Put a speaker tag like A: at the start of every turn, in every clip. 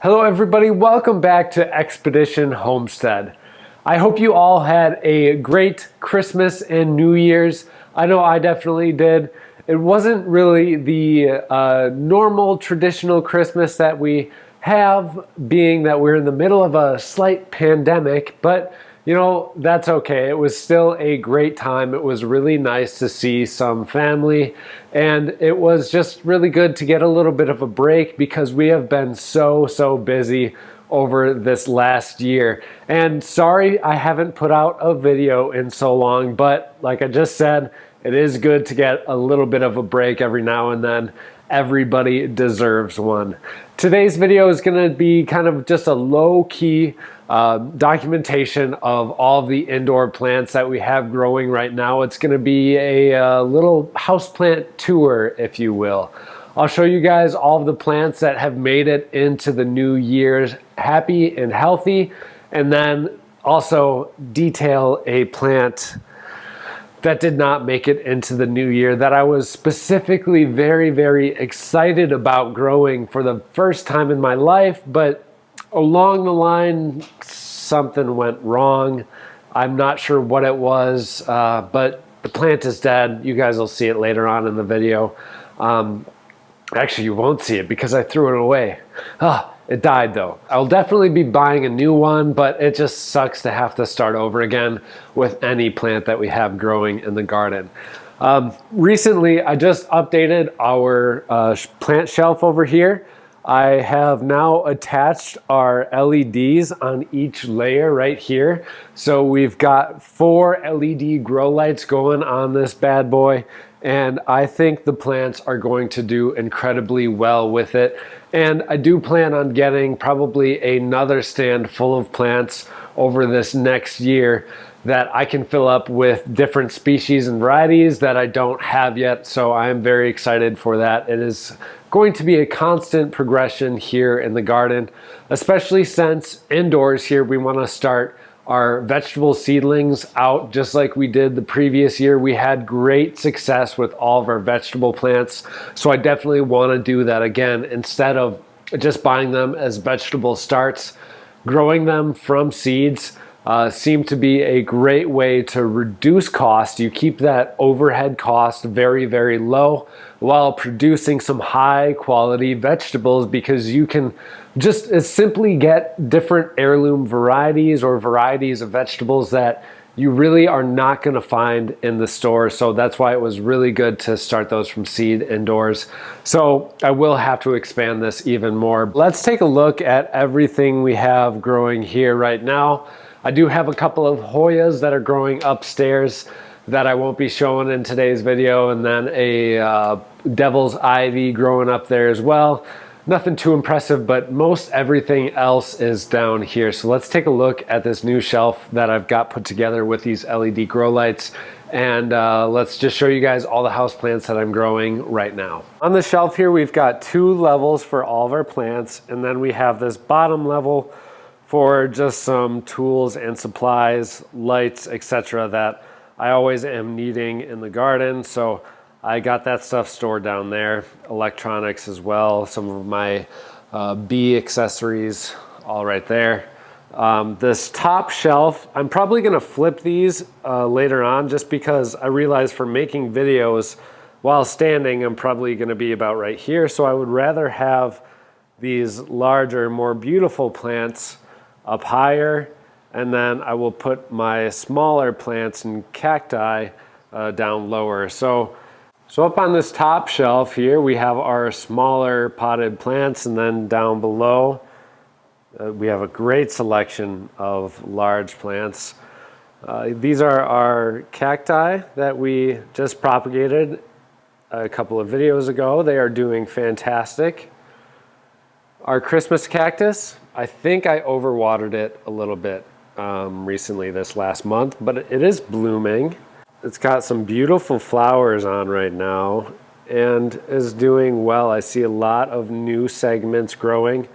A: Hello everybody, welcome back to Expedition Homestead. I hope you all had a great Christmas and New Year's. I know I definitely did. It wasn't really the normal traditional Christmas that we have, being that we're in the middle of a slight pandemic, but you know, that's okay. It was still a great time. It was really nice to see some family, and it was just really good to get a little bit of a break because we have been so busy over this last year. And sorry I haven't put out a video in so long, but like I just said, it is good to get a little bit of a break every now and then. Everybody deserves one. Today's video is going to be kind of just a low-key documentation of all the indoor plants that we have growing right now. It's going to be a little houseplant tour, if you will. I'll show you guys all of the plants that have made it into the new year happy and healthy, and then also detail a plant that did not make it into the new year that I was specifically very excited about growing for the first time in my life, but along the line something went wrong. I'm not sure what it was, but the plant is dead. You guys will see it later on in the video. Actually, you won't see it because I threw it away. It died though. I'll definitely be buying a new one, but it just sucks to have to start over again with any plant that we have growing in the garden. Recently, I just updated our plant shelf over here. I have now attached our LEDs on each layer right here. So we've got 4 LED grow lights going on this bad boy, and I think the plants are going to do incredibly well with it. And I do plan on getting probably another stand full of plants over this next year that I can fill up with different species and varieties that I don't have yet. So I'm very excited for that. It is going to be a constant progression here in the garden, especially since indoors here we want to start our vegetable seedlings out just like we did the previous year. We had great success with all of our vegetable plants, so I definitely want to do that again. Instead of just buying them as vegetable starts, growing them from seeds seem to be a great way to reduce cost. You keep that overhead cost very low while producing some high quality vegetables, because you can just simply get different heirloom varieties or varieties of vegetables that you really are not going to find in the store. So that's why it was really good to start those from seed indoors. So I will have to expand this even more. Let's take a look at everything we have growing here right now. I do have a couple of Hoyas that are growing upstairs that I won't be showing in today's video, and then a Devil's Ivy growing up there as well. Nothing too impressive, but most everything else is down here. So let's take a look at this new shelf that I've got put together with these LED grow lights, and let's just show you guys all the house plants that I'm growing right now. On the shelf here, we've got 2 levels for all of our plants, and then we have this bottom level for just some tools and supplies, lights, etc. that I always am needing in the garden. So I got that stuff stored down there. Electronics as well, some of my bee accessories, all right there. This top shelf, I'm probably gonna flip these later on, just because I realize for making videos while standing, I'm probably gonna be about right here. So I would rather have these larger, more beautiful plants up higher, and then I will put my smaller plants and cacti down lower. So up on this top shelf here, we have our smaller potted plants, and then down below, we have a great selection of large plants. These are our cacti that we just propagated a couple of videos ago. They are doing fantastic. Our Christmas cactus, I think I overwatered it a little bit recently this last month, but it is blooming. It's got some beautiful flowers on right now and is doing well. I see a lot of new segments growing,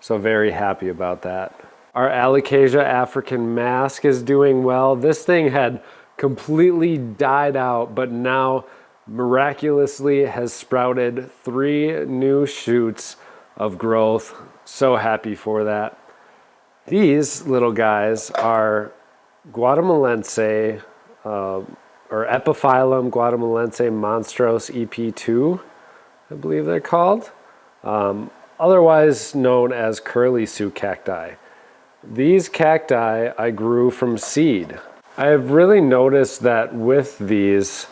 A: so very happy about that. Our Alocasia African mask is doing well. This thing had completely died out, but now miraculously has sprouted 3 new shoots of growth. So happy for that. These little guys are Guatemalense, or Epiphyllum Guatemalense monstros EP2, I believe they're called. Otherwise known as curly Sue cacti. These cacti I grew from seed. I have really noticed that with these,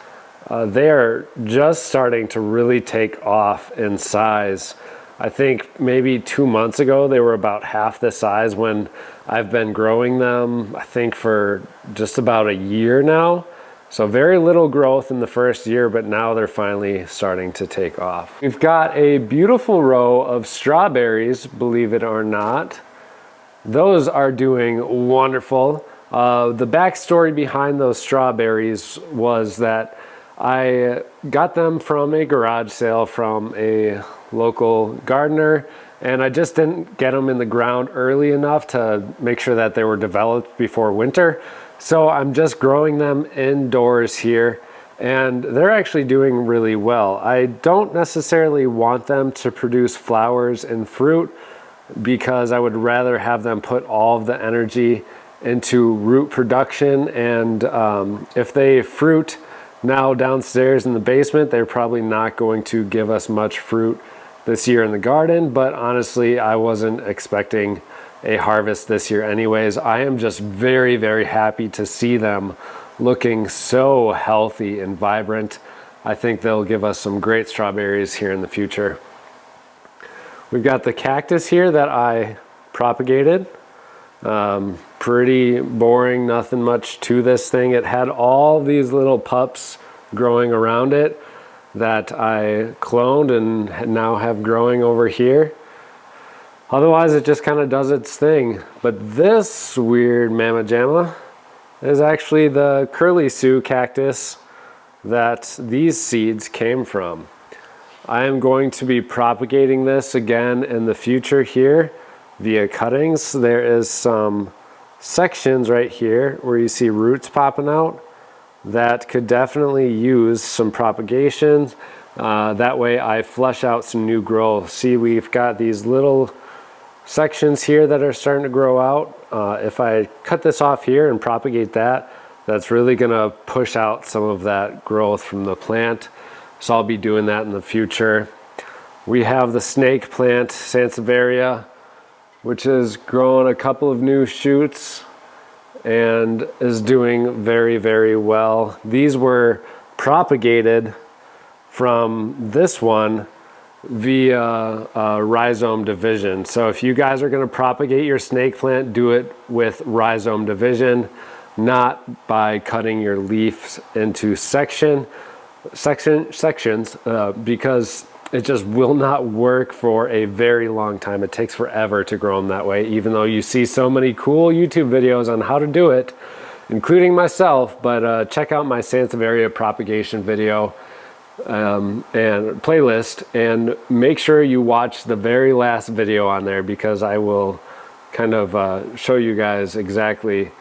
A: they're just starting to really take off in size. I think maybe 2 months ago they were about half the size when I've been growing them, I think for just about a year now. So very little growth in the first year, but now they're finally starting to take off. We've got a beautiful row of strawberries, believe it or not. Those are doing wonderful. The backstory behind those strawberries was that I got them from a garage sale from a local gardener, and I just didn't get them in the ground early enough to make sure that they were developed before winter. So I'm just growing them indoors here, and they're actually doing really well. I don't necessarily want them to produce flowers and fruit because I would rather have them put all of the energy into root production, and if they fruit now downstairs in the basement, they're probably not going to give us much fruit this year in the garden. But honestly, I wasn't expecting a harvest this year anyways. I am just very, very happy to see them looking so healthy and vibrant. I think they'll give us some great strawberries here in the future. We've got the cactus here that I propagated. Pretty boring, nothing much to this thing. It had all these little pups growing around it that I cloned and now have growing over here. Otherwise, it just kind of does its thing. But this weird mamma jamma is actually the curly Sue cactus that these seeds came from. I am going to be propagating this again in the future here via cuttings. There is some sections right here where you see roots popping out that could definitely use some propagation. That way I flush out some new growth. See, we've got these little sections here that are starting to grow out. If I cut this off here and propagate that, that's really gonna push out some of that growth from the plant. So I'll be doing that in the future. We have the snake plant, Sansevieria, which has grown a couple of new shoots and is doing very, very well. These were propagated from this one via rhizome division. So if you guys are going to propagate your snake plant, do it with rhizome division, not by cutting your leaves into sections, because it just will not work for a very long time. It takes forever to grow them that way, even though you see so many cool YouTube videos on how to do it, including myself. But check out my Sansevieria propagation video and playlist, and make sure you watch the very last video on there, because I will kind of show you guys exactly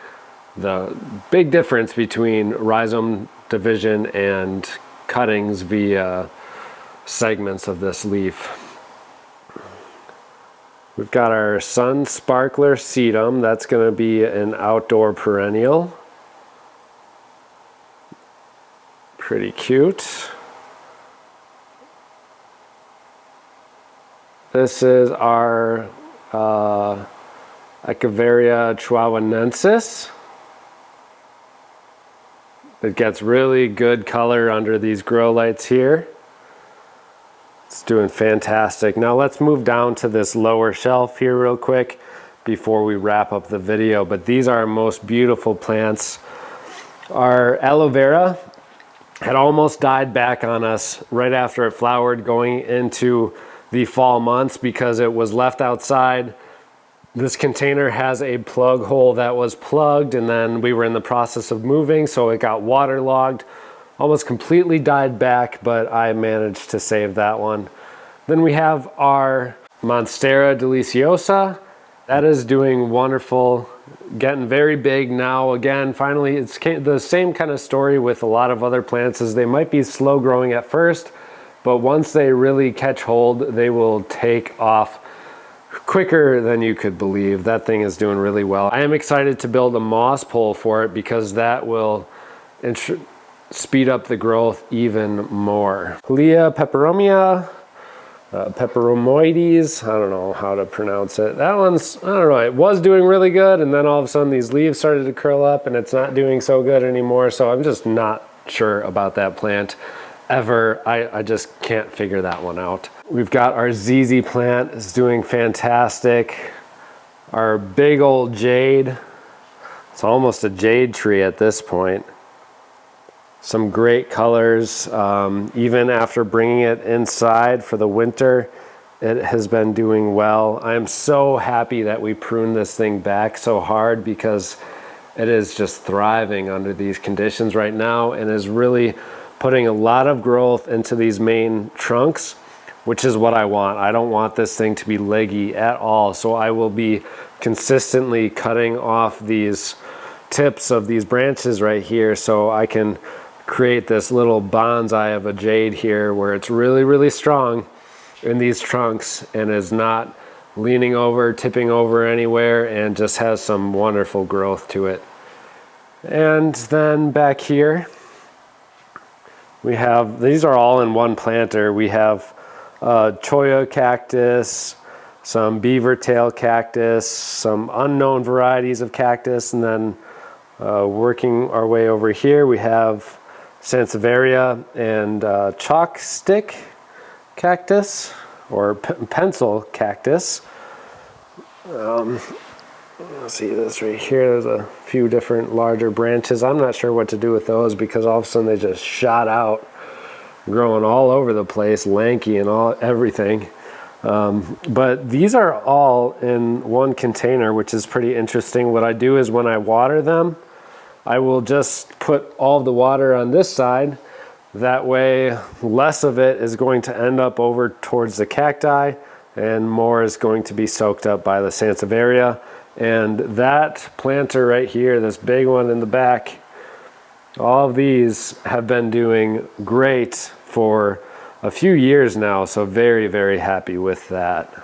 A: the big difference between rhizome division and cuttings via segments of this leaf. We've got our sun sparkler sedum. That's going to be an outdoor perennial. Pretty cute. This is our Echeveria chihuahuensis. It gets really good color under these grow lights here. It's doing fantastic. Now let's move down to this lower shelf here real quick before we wrap up the video. But these are our most beautiful plants. Our aloe vera had almost died back on us right after it flowered going into the fall months because it was left outside. This container has a plug hole that was plugged, and then we were in the process of moving, so it got waterlogged. Almost completely died back, but I managed to save that one. Then we have our Monstera Deliciosa. That is doing wonderful, getting very big now. Again, finally, it's the same kind of story with a lot of other plants, as they might be slow growing at first, but once they really catch hold, they will take off quicker than you could believe. That thing is doing really well. I am excited to build a moss pole for it because that will speed up the growth even more. Leah peperomia, peperomoides, I don't know how to pronounce it. That one's, I don't know, it was doing really good, and then all of a sudden these leaves started to curl up and it's not doing so good anymore, so I'm just not sure about that plant ever. I just can't figure that one out. We've got our ZZ plant is doing fantastic. Our big old jade, it's almost a jade tree at this point. Some great colors. Even after bringing it inside for the winter, it has been doing well. I am so happy that we pruned this thing back so hard because it is just thriving under these conditions right now and is really putting a lot of growth into these main trunks, which is what I want. I don't want this thing to be leggy at all, so I will be consistently cutting off these tips of these branches right here so I can create this little bonsai of a jade here where it's really, really strong in these trunks and is not leaning over, tipping over anywhere, and just has some wonderful growth to it. And then back here, we have, these are all in one planter. We have Toyo Cactus, some beaver tail cactus, some unknown varieties of cactus, and then working our way over here, we have Sansevieria and chalk stick cactus or pencil cactus. Let's see this right here. There's a few different larger branches. I'm not sure what to do with those because all of a sudden they just shot out, growing all over the place, lanky and everything. But these are all in one container, which is pretty interesting. What I do is when I water them, I will just put all the water on this side. That way, less of it is going to end up over towards the cacti and more is going to be soaked up by the Sansevieria. And that planter right here, this big one in the back, all of these have been doing great for a few years now. So very, very happy with that.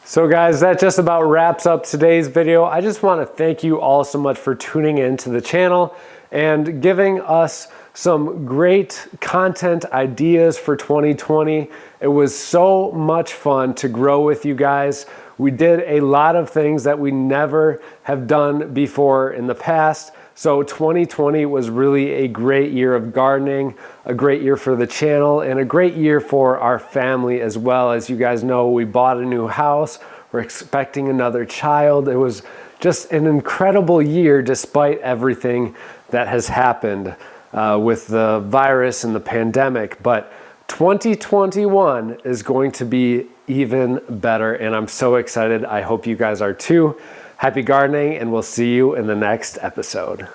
A: So guys, that just about wraps up today's video. I just want to thank you all so much for tuning in to the channel and giving us some great content ideas for 2020. It was so much fun to grow with you guys. We did a lot of things that we never have done before in the past. So 2020 was really a great year of gardening, a great year for the channel, and a great year for our family as well. As you guys know, we bought a new house. We're expecting another child. It was just an incredible year despite everything that has happened with the virus and the pandemic. But 2021 is going to be even better, and I'm so excited. I hope you guys are too. Happy gardening, and we'll see you in the next episode.